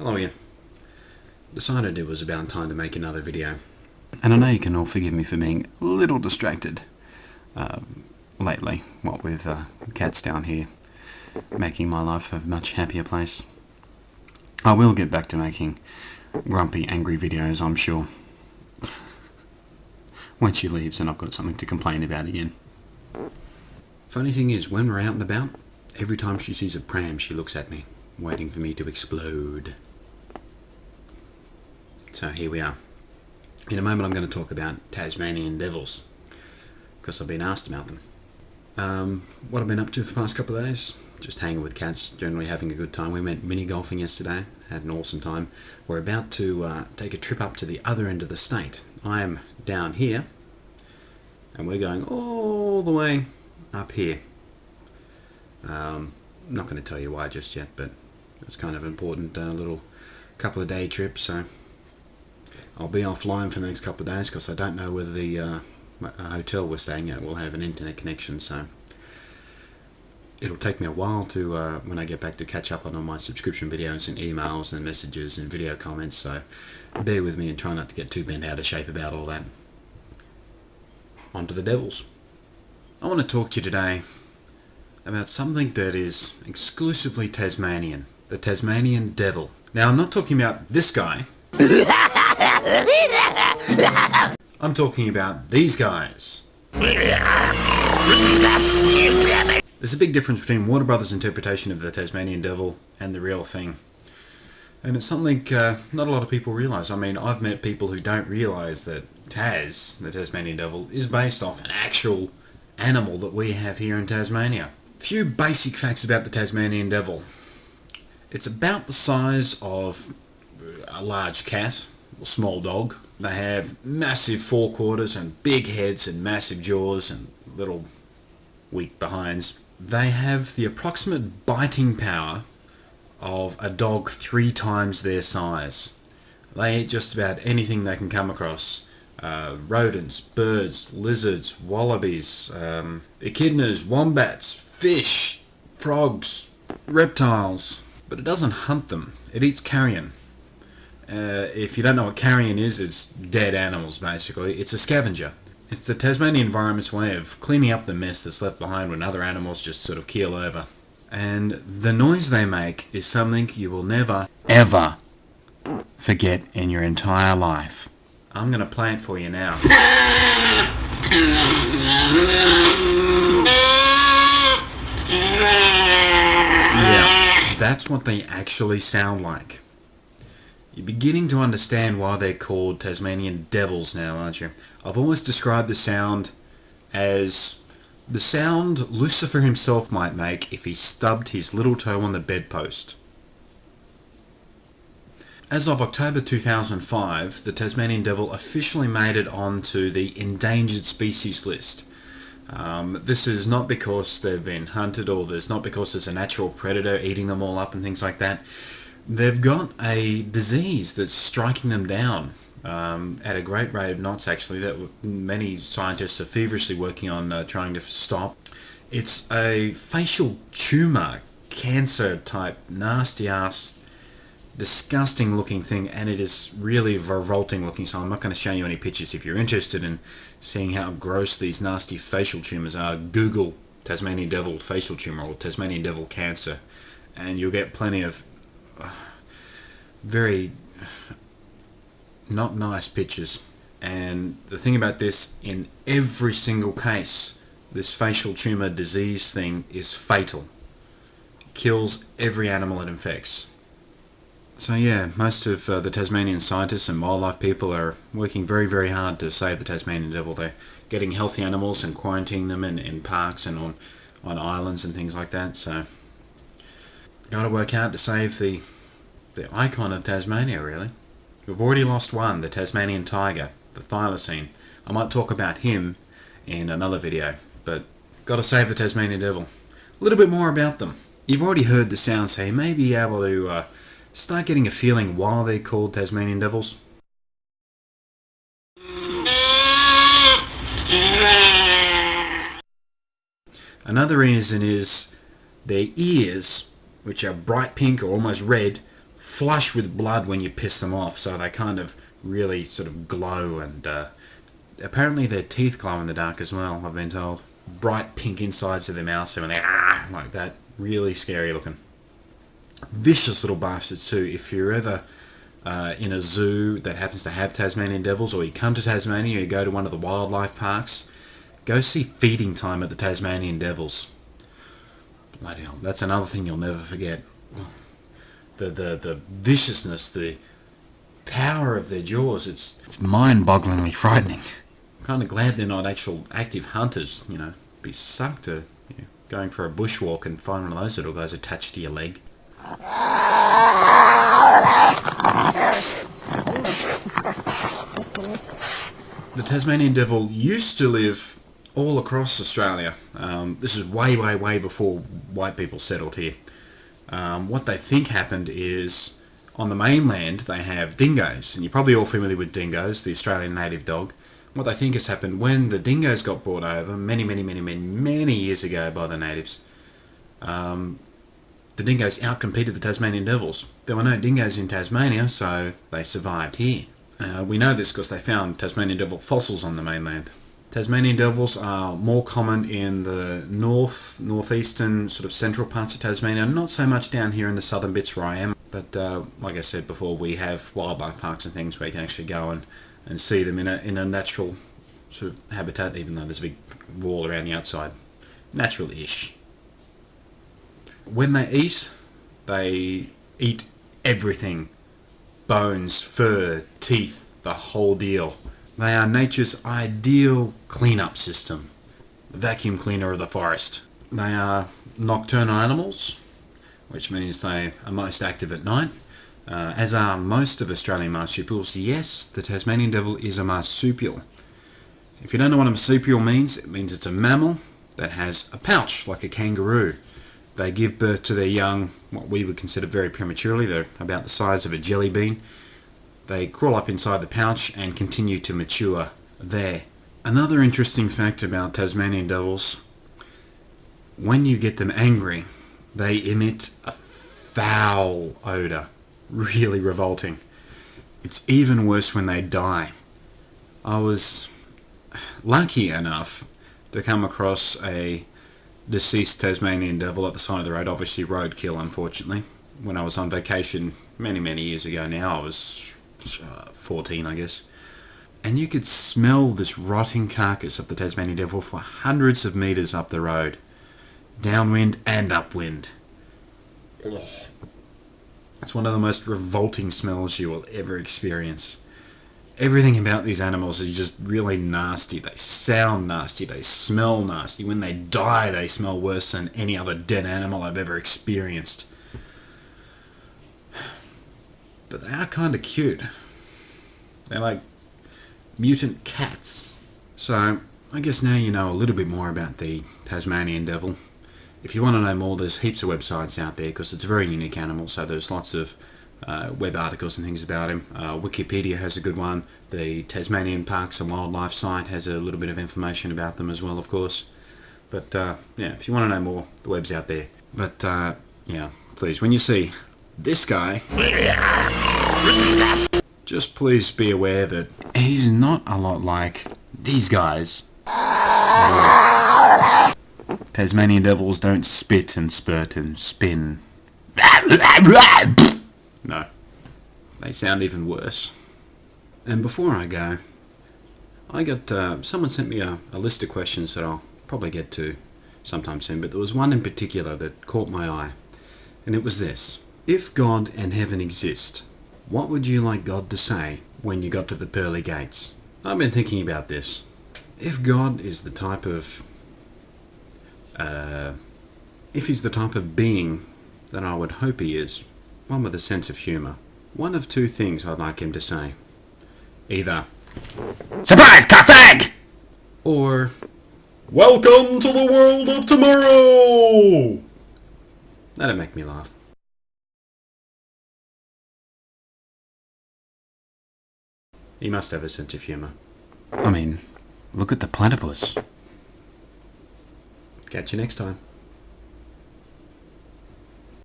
Hello again. Decided it was about time to make another video. And I know you can all forgive me for being a little distracted lately, what with cats down here making my life a much happier place. I will get back to making grumpy, angry videos, I'm sure. When she leaves and I've got something to complain about again. Funny thing is, when we're out and about, every time she sees a pram she looks at me, waiting for me to explode. So here we are. In a moment I'm going to talk about Tasmanian devils, because I've been asked about them. What I've been up to for the past couple of days, just hanging with cats, generally having a good time. We went mini golfing yesterday, had an awesome time. We're about to take a trip up to the other end of the state. I am down here, and we're going all the way up here. I'm not going to tell you why just yet, but it's kind of an important little couple of day trip, so I'll be offline for the next couple of days because I don't know whether the hotel we're staying at will have an internet connection, so it'll take me a while to when I get back to catch up on all my subscription videos and emails and messages and video comments, so bear with me and try not to get too bent out of shape about all that. On to the devils. I want to talk to you today about something that is exclusively Tasmanian, the Tasmanian devil. Now, I'm not talking about this guy. I'm talking about these guys. There's a big difference between Warner Brothers' interpretation of the Tasmanian devil and the real thing. And it's something not a lot of people realise. I mean, I've met people who don't realise that Tas, the Tasmanian devil, is based off an actual animal that we have here in Tasmania. Few basic facts about the Tasmanian devil. It's about the size of a large cat or small dog. They have massive forequarters and big heads and massive jaws and little weak behinds. They have the approximate biting power of a dog 3 times their size. They eat just about anything they can come across. Rodents, birds, lizards, wallabies, echidnas, wombats, fish, frogs, reptiles. But it doesn't hunt them. It eats carrion. If you don't know what carrion is, it's dead animals basically. It's a scavenger. It's the Tasmanian environment's way of cleaning up the mess that's left behind when other animals just sort of keel over. And the noise they make is something you will never, ever forget in your entire life. I'm going to play it for you now. Yeah, that's what they actually sound like. You're beginning to understand why they're called Tasmanian devils now, aren't you? I've always described the sound as the sound Lucifer himself might make if he stubbed his little toe on the bedpost. As of October 2005, the Tasmanian devil officially made it onto the endangered species list. This is not because they've been hunted, or there's not because there's a natural predator eating them all up and things like that. They've got a disease that's striking them down at a great rate of knots, actually, that many scientists are feverishly working on trying to stop. It's a facial tumour, cancer type, nasty ass, disgusting looking thing, and it is really revolting looking, so I'm not going to show you any pictures. If you're interested in seeing how gross these nasty facial tumours are, Google Tasmanian devil facial tumour or Tasmanian devil cancer, and you'll get plenty of very not nice pictures. And the thing about this, in every single case, this facial tumour disease thing is fatal. It kills every animal it infects. So yeah, most of the Tasmanian scientists and wildlife people are working very, very hard to save the Tasmanian devil. They're getting healthy animals and quarantining them in parks and on islands and things like that. So got to work hard to save the icon of Tasmania, really. We've already lost one, the Tasmanian tiger, the thylacine. I might talk about him in another video, but got to save the Tasmanian devil. A little bit more about them. You've already heard the sound, so you may be able to start getting a feeling why they're called Tasmanian devils. Another reason is their ears, which are bright pink or almost red, flush with blood when you piss them off, so they kind of really sort of glow, and apparently their teeth glow in the dark as well, I've been told. Bright pink insides of their mouths, and they're like that. Really scary looking. Vicious little bastards too. If you're ever in a zoo that happens to have Tasmanian devils, or you come to Tasmania, or you go to one of the wildlife parks, go see Feeding Time at the Tasmanian Devils. Bloody hell, that's another thing you'll never forget. The viciousness, the power of their jaws, it's mind-bogglingly frightening. I'm kind of glad they're not actual active hunters, you know. Be sucked to going for a bushwalk and find one of those little guys attached to your leg. The Tasmanian devil used to live all across Australia. This is way, way, way before white people settled here. What they think happened is, on the mainland they have dingoes, and you're probably all familiar with dingoes, the Australian native dog. What they think has happened when the dingoes got brought over many years ago by the natives, the dingoes outcompeted the Tasmanian devils. There were no dingoes in Tasmania, so they survived here. We know this because they found Tasmanian devil fossils on the mainland. Tasmanian devils are more common in the northeastern, sort of central parts of Tasmania, not so much down here in the southern bits where I am, but like I said before, we have wildlife parks and things where you can actually go and see them in a natural sort of habitat, even though there's a big wall around the outside. Natural-ish. When they eat everything. Bones, fur, teeth, the whole deal. They are nature's ideal cleanup system. Vacuum cleaner of the forest. They are nocturnal animals, which means they are most active at night, as are most of Australian marsupials. Yes, the Tasmanian devil is a marsupial. If you don't know what a marsupial means, it means it's a mammal that has a pouch like a kangaroo. They give birth to their young, what we would consider very prematurely. They're about the size of a jelly bean. They crawl up inside the pouch and continue to mature there. Another interesting fact about Tasmanian devils, when you get them angry, they emit a foul odour. Really revolting. It's even worse when they die. I was lucky enough to come across a deceased Tasmanian devil at the side of the road. Obviously roadkill, unfortunately. When I was on vacation many years ago now, I was 14, I guess. And you could smell this rotting carcass of the Tasmanian devil for hundreds of metres up the road. Downwind and upwind. Ugh. It's one of the most revolting smells you will ever experience. Everything about these animals is just really nasty. They sound nasty. They smell nasty. When they die, they smell worse than any other dead animal I've ever experienced. But they are kind of cute. They're like mutant cats. So, I guess now you know a little bit more about the Tasmanian devil. If you want to know more, there's heaps of websites out there because it's a very unique animal, so there's lots of web articles and things about him. Wikipedia has a good one. The Tasmanian Parks and Wildlife site has a little bit of information about them as well, of course. But yeah, if you want to know more, the web's out there. But yeah, please, when you see this guy, just please be aware that he's not a lot like these guys. Tasmanian devils don't spit and spurt and spin. No, they sound even worse. And before I go, I got someone sent me a list of questions that I'll probably get to sometime soon, but there was one in particular that caught my eye, and it was this. If God and heaven exist, what would you like God to say when you got to the pearly gates? I've been thinking about this. If God is the type of if he's the type of being that I would hope he is, one with a sense of humour, one of two things I'd like him to say. Either, "Surprise, cockfag!" or, "Welcome to the world of tomorrow!" That'd make me laugh. He must have a sense of humour. I mean, look at the platypus. Catch you next time.